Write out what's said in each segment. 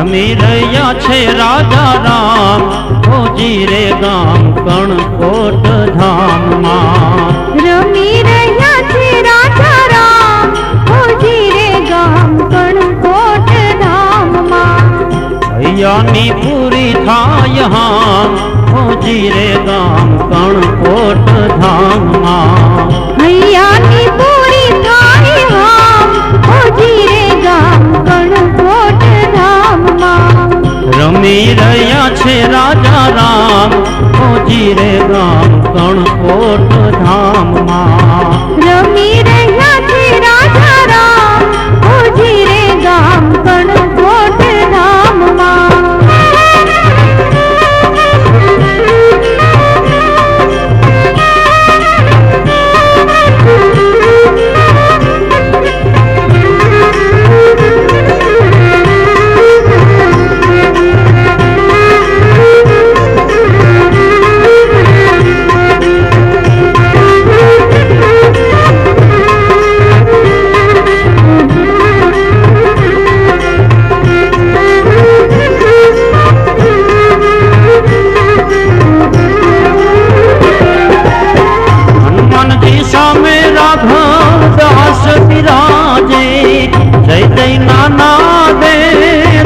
રમી રહ્યા છે રાજા રામ હોજી રે ગામ કણકોટ ધામમાં રમી રહ્યા છે રાજા રામ હોજી રે ગામ કણકોટ ધામમાં હૈયાની પૂરી થાય હામ હોજી રે ગામ કણકોટ ધામમાં હૈયાની પૂરી થાય હામ હોજી રે ગામ કણકોટ ધામમાં રમી રહ્યા છે રાજા રામ હોજી રે ગામ કણકોટ ધામમાં રમી રહ્યા છે રાજા રામ હોજી રે ગામ કણકોટ ધામમાં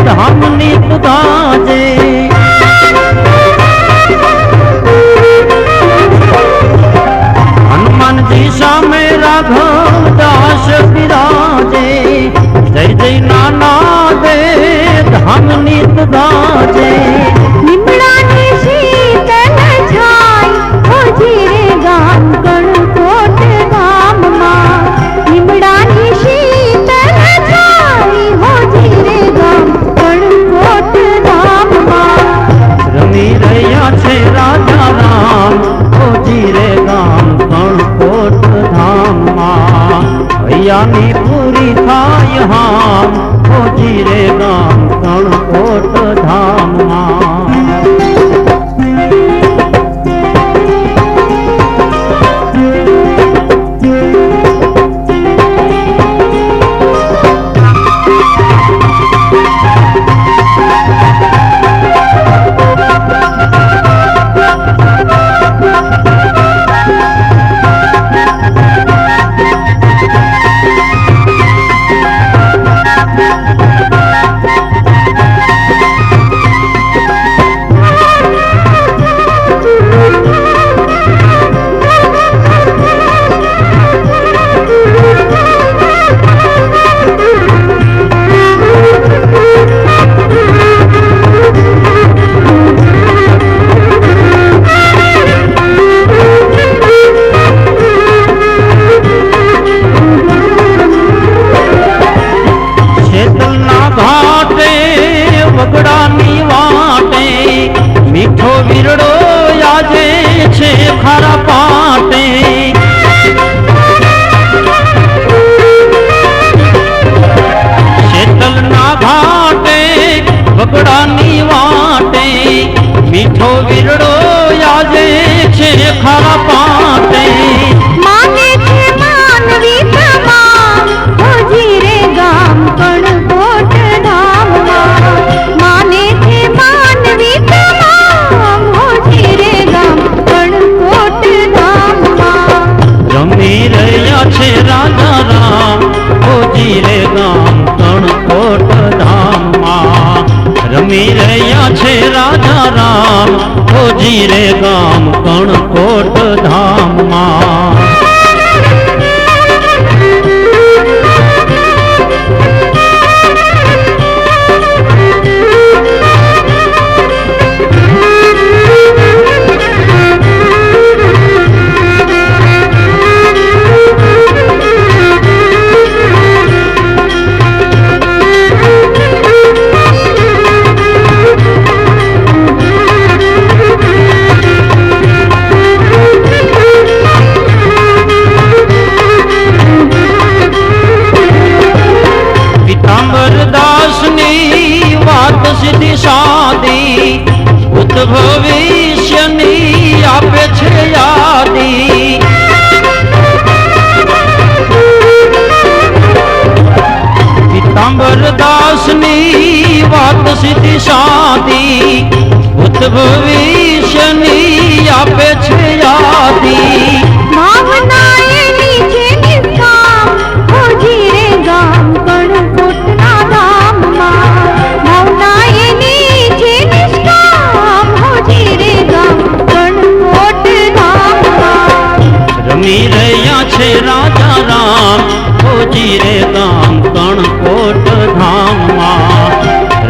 ધામની પુદાજે હનુમાનજી સામે રાઘવ દાસ બિરાજે જય જય નાના દે ધામની પુદાજે લીમડાની શીતલ છાય હોજી રે ગામ કણકોટ ધામમાં લીમડાની શીતલ છાય હોજી રે ગામ કણકોટ ધામમાં રમી રહ્યા છે રાજા રામ હોજી રે ગામ કણકોટ ધામમાં હૈયાની પૂરી થાય હામ હોજી રે ગામ કણકોટ ધામમાં વગડાની વાટે મીઠો વીરડો યાજે છે ખારા પાટે શેતલના ઘાટે વગડાની વાટે મીઠો વીરડો યાજે છે ખારા પાટે માને છે માનવી તમામ હોજી રે ગામ કણકોટ ધામમાં માને છે માનવી તમામ હોજી રે ગામ કણકોટ ધામમાં રમી રહ્યા છે રાજા રામ હોજી રે ગામ કણકોટ ધામમાં રમી રહ્યા છે રાજા રામ હોજી રે ગામ કણકોટ ધામમાં સિદ્ધિ સાદી ભૂત ભવિષ્યની આપે છે યાદી પીતાંબર દાસની વાત સિદ્ધિ શાંતિ ભૂત ભવિષ્યની આપે છે યાદી ભાવના એની છે નિષ્કામ હોજી રે ગામ કણકોટના ધામમાં ભાવના એની છે નિષ્કામ હોજી રે ગામ કણકોટ ધામમાં રમી રહ્યા છે રાજા રામ હોજી રે ગામ કણકોટ ધામમાં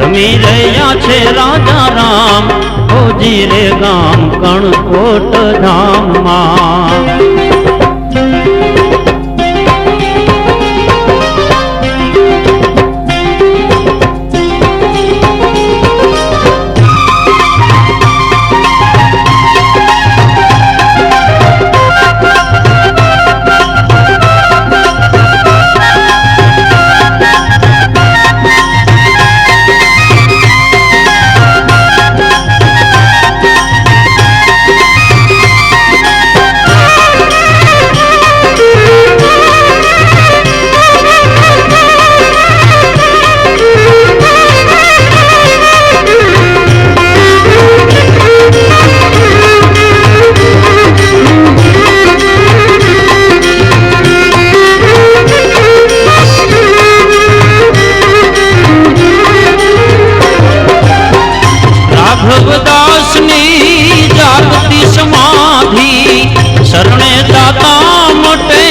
રમી રહ્યા છે રાજા રામ હોજી રે ગામ કણકોટ ધામમાં રાઘવદાસની જાગતી સમાધિ શરણે દાતા મોટે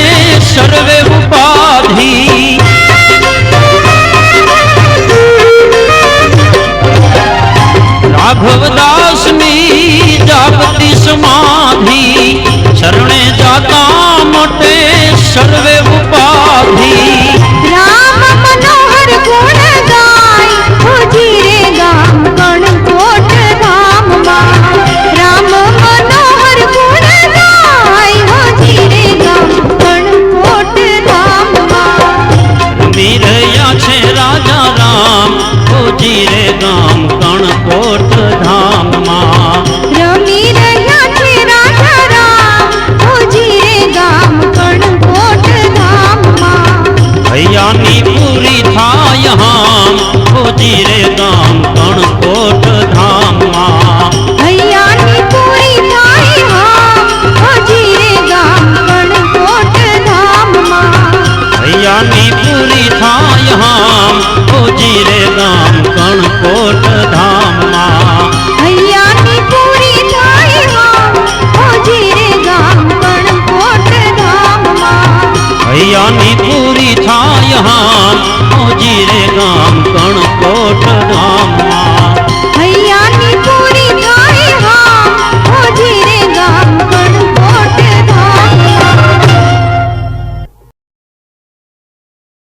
સર્વે ઉપાધિ રાઘવદાસની જાગતી સમાધિ શરણે દાતા મોટે સર્વે